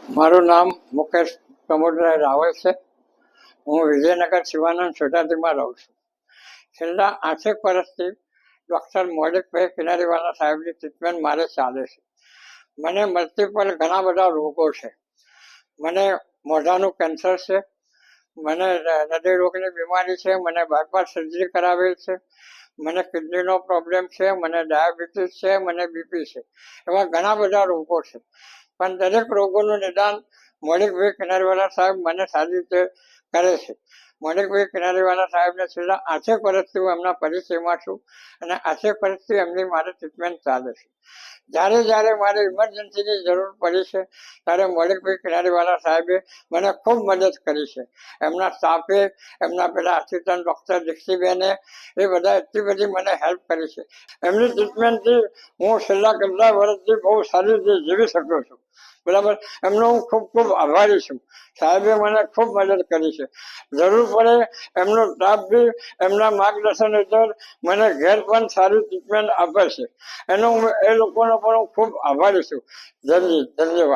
મારું નામ મુકેશ પ્રમોદરાય રાવલ છે. હું વિજયનગર શિવાનંદ સોસાયટીમાં રહું છું. છેલ્લા 8 વર્ષથી ડૉક્ટર મૌલિકભાઈ કિનારીવાલા સાહેબની ટ્રીટમેન્ટ મારે ચાલે છે. મને મલ્ટિપલ ઘણા બધા રોગો છે. મને મોઢાનું કેન્સર છે, મને હૃદય રોગની બીમારી છે, મને બાયપાસ સર્જરી કરાવેલ છે, મને કિડનીનો પ્રોબ્લેમ છે, મને ડાયાબિટીસ છે, મને બીપી છે. એવા ઘણા બધા રોગો છે. પણ દરેક રોગોનું નિદાન મૌલિકભાઈ કિનારીવાલા સાહેબ મને સારી રીતે કરે છે. મૌલિકભાઈ કિનારીવાલા સાહેબને છેલ્લા 8 વર્ષથી હું એમના પરિચયમાં છું અને 8 વર્ષથી એમની મારે ટ્રીટમેન્ટ ચાલે છે. જ્યારે જ્યારે મારે ઇમરજન્સીની જરૂર પડી છે ત્યારે મૌલિકભાઈ કિનારીવાલા સાહેબે મને ખૂબ મદદ કરી છે. એમના સ્ટાફે, એમના પેલા આસિસ્ટન્ટ ડૉક્ટર દીક્ષીબેને એ બધા એટલી બધી મને હેલ્પ કરી છે. એમની ટ્રીટમેન્ટથી હું છેલ્લા કેટલા વર્ષથી બહુ સારી રીતે જીવી શકું છું. બરાબર, એમનો હું ખૂબ ખૂબ આભારી છું. સાહેબે મને ખૂબ મદદ કરી છે. જરૂર પડે એમનો સ્ટાફ બી એમના માર્ગદર્શન હેઠળ મને ઘેર પણ સારી ટ્રીટમેન્ટ આપે છે. એનો હું એ લોકોનો પણ હું ખૂબ આભારી છું. ધન્યવાદ.